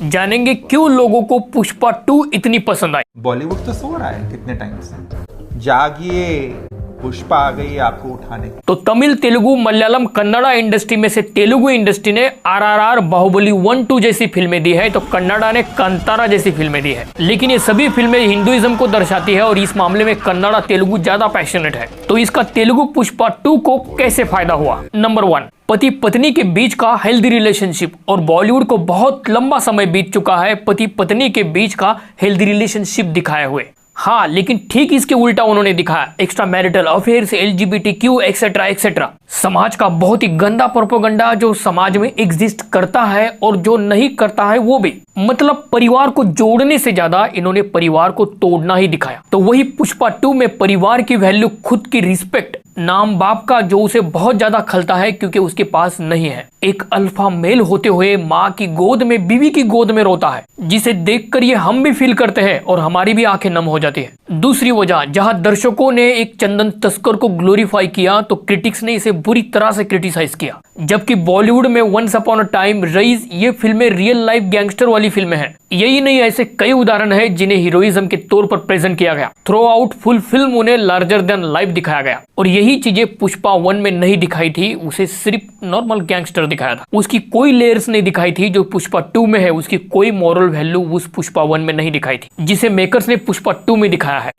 जानेंगे क्यों लोगों को पुष्पा 2 इतनी पसंद आई। बॉलीवुड तो सो रहा है कितने टाइम से, जागिए पुष्पा आ गई आपको उठाने। तो तमिल, तेलुगु, मलयालम, कन्नड़ा इंडस्ट्री में से तेलुगु इंडस्ट्री ने RRR, बाहुबली 1-2 जैसी फिल्में दी है, तो कन्नड़ा ने कांतारा जैसी फिल्में दी है। लेकिन ये सभी फिल्में हिंदुइज्म को दर्शाती है और इस मामले में कन्नड़ा तेलुगु ज्यादा पैशनेट है। तो इसका तेलुगु पुष्पा 2 को कैसे फायदा हुआ। नंबर 1, पति पत्नी के बीच का हेल्दी रिलेशनशिप। और बॉलीवुड को बहुत लंबा समय बीत चुका है पति पत्नी के बीच का हेल्दी रिलेशनशिप दिखाए हुए। हाँ, लेकिन ठीक इसके उल्टा उन्होंने दिखाया extra marital affairs, LGBTQ etcetera etcetera. समाज का बहुत ही गंदा प्रोपेगेंडा जो समाज में एग्जिस्ट करता है और जो नहीं करता है वो भी। मतलब परिवार को जोड़ने से ज्यादा इन्होंने परिवार को तोड़ना ही दिखाया। तो वही पुष्पा 2 में परिवार की वैल्यू, खुद की रिस्पेक्ट, नाम बाप का जो उसे बहुत ज्यादा खलता है क्योंकि उसके पास नहीं है। एक अल्फा मेल होते हुए माँ की गोद में, बीवी की गोद में रोता है, जिसे देखकर ये हम भी फील करते हैं और हमारी भी आंखें नम हो जाती है। दूसरी वजह, जहां दर्शकों ने एक चंदन तस्कर को ग्लोरीफाई किया तो क्रिटिक्स ने इसे बुरी तरह से क्रिटिसाइज किया। जबकि बॉलीवुड में once upon a time, rice, ये फिल्में रियल लाइफ गैंगस्टर वाली फिल्में हैं। यही नहीं, ऐसे कई उदाहरण है जिन्हें हीरोइज्म के तौर पर प्रेजेंट किया गया। थ्रू आउट फुल फिल्म उन्हें लार्जर देन लाइफ दिखाया गया और यही चीजें पुष्पा 1 में नहीं दिखाई थी। उसे सिर्फ नॉर्मल गैंगस्टर दिखाया था, उसकी कोई लेयर्स नहीं दिखाई थी। जो पुष्पा 2 में है उसकी कोई मॉरल वैल्यू उस पुष्पा 1 में नहीं दिखाई थी, जिसे मेकर्स ने पुष्पा 2 में दिखाया है।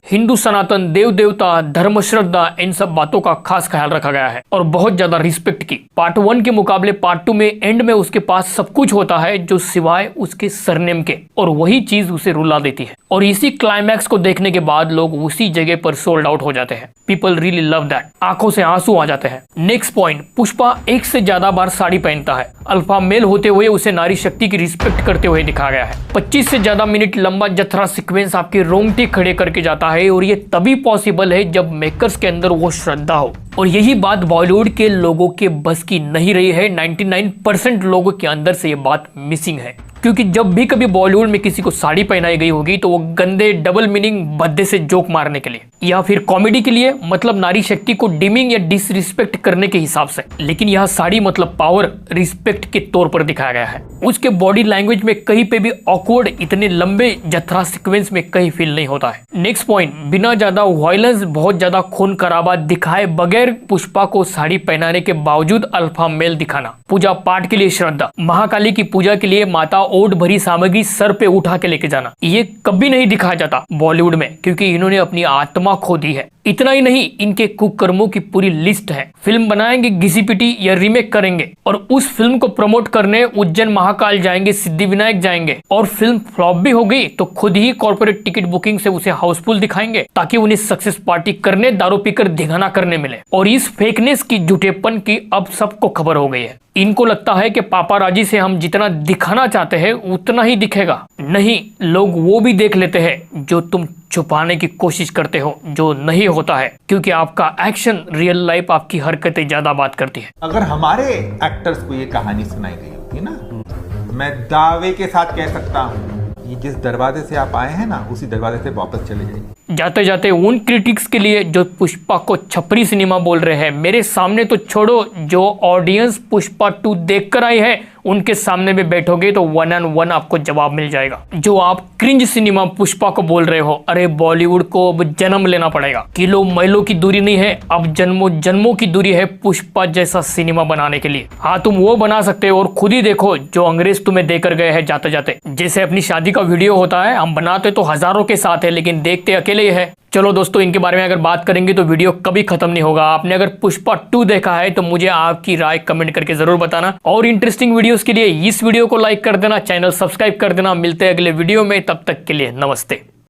हिंदू सनातन, देव देवता, धर्म, श्रद्धा, इन सब बातों का खास ख्याल रखा गया है और बहुत ज्यादा रिस्पेक्ट की। पार्ट 1 के मुकाबले पार्ट 2 में एंड में उसके पास सब कुछ होता है जो सिवाय उसके सरनेम के, और वही चीज उसे रुला देती है। और इसी क्लाइमैक्स को देखने के बाद लोग उसी जगह पर सोल्ड आउट हो जाते हैं। पीपल रियली लव दैट, आंखों से आंसू आ जाते हैं। नेक्स्ट पॉइंट, पुष्पा एक से ज्यादा बार साड़ी पहनता है। अल्फा मेल होते हुए उसे नारी शक्ति की रिस्पेक्ट करते हुए दिखाया गया है। 25 से ज्यादा मिनट लंबा जथरा सीक्वेंस आपके रोंगटे खड़े करके जाता है और ये तभी पॉसिबल है जब मेकर्स के अंदर वो श्रद्धा हो। और यही बात बॉलीवुड के लोगों के बस की नहीं रही है। 99% लोगों के अंदर से ये बात मिसिंग है, क्योंकि जब भी कभी बॉलीवुड में किसी को साड़ी पहनाई गई होगी तो वो गंदे डबल मीनिंग भद्दे से जोक मारने के लिए या फिर कॉमेडी के लिए, मतलब नारी शक्ति को डिमिंग या डिसरिस्पेक्ट करने के हिसाब से। लेकिन यहाँ साड़ी मतलब पावर, रिस्पेक्ट के तौर पर दिखाया गया है। उसके बॉडी लैंग्वेज में कहीं पे भी ऑकवर्ड, इतने लंबे जथरा सीक्वेंस में कहीं फील नहीं होता है। नेक्स्ट पॉइंट, बिना ज्यादा वायलेंस, बहुत ज्यादा खून खराबा दिखाए बगैर पुष्पा को साड़ी पहनाने के बावजूद अल्फा मेल दिखाना। पूजा पाठ के लिए श्रद्धा, महाकाली की पूजा के लिए माता ओट भरी सामग्री सर पे उठा के लेके जाना, ये कभी नहीं दिखाया जाता बॉलीवुड में, क्योंकि इन्होंने अपनी आत्मा खो दी है। इतना ही नहीं, इनके कुकर्मों की पूरी लिस्ट है। फिल्म बनाएंगे, घिसी पिटी या रीमेक करेंगे और उस फिल्म को प्रमोट करने उज्जैन महाकाल जाएंगे, सिद्धिविनायक जाएंगे, और फिल्म फ्लॉप भी हो गई तो खुद ही कॉर्पोरेट टिकट बुकिंग से उसे हाउसफुल दिखाएंगे ताकि उन्हें सक्सेस पार्टी करने, दारू पीकर दिखाना करने मिले। और इस फेकनेस की, झूठेपन की अब सबको खबर हो गई है। इनको लगता है कि पापाराजी से हम जितना दिखाना चाहते हैं उतना ही दिखेगा। नहीं, लोग वो भी देख लेते हैं जो तुम छुपाने की कोशिश करते हो, जो नहीं होता है, क्योंकि आपका एक्शन, रियल लाइफ, आपकी हरकतें ज्यादा बात करती है। अगर हमारे एक्टर्स को ये कहानी सुनाई गई होती ना, मैं दावे के साथ कह सकता हूँ ये जिस दरवाजे से आप आए हैं ना, उसी दरवाजे से वापस चले जाइए। जाते जाते उन क्रिटिक्स के लिए जो पुष्पा को छपरी सिनेमा बोल रहे हैं, मेरे सामने तो छोड़ो, जो ऑडियंस पुष्पा 2 देखकर आई है उनके सामने में बैठोगे तो 1 on 1 आपको जवाब मिल जाएगा। जो आप क्रिंज सिनेमा पुष्पा को बोल रहे हो, अरे बॉलीवुड को अब जन्म लेना पड़ेगा। किलो मैलों की दूरी नहीं है, अब जन्मों जन्मों की दूरी है पुष्पा जैसा सिनेमा बनाने के लिए। हाँ, तुम वो बना सकते हो और खुद ही देखो जो अंग्रेज तुम्हें देकर गए हैं जाते जाते। जैसे अपनी शादी का वीडियो होता है, हम बनाते तो हजारों के साथ है लेकिन देखते अकेले ही है। चलो दोस्तों, इनके बारे में अगर बात करेंगे तो वीडियो कभी खत्म नहीं होगा। आपने अगर पुष्पा 2 देखा है तो मुझे आपकी राय कमेंट करके जरूर बताना, और इंटरेस्टिंग वीडियोस के लिए इस वीडियो को लाइक कर देना, चैनल सब्सक्राइब कर देना। मिलते हैं अगले वीडियो में, तब तक के लिए नमस्ते।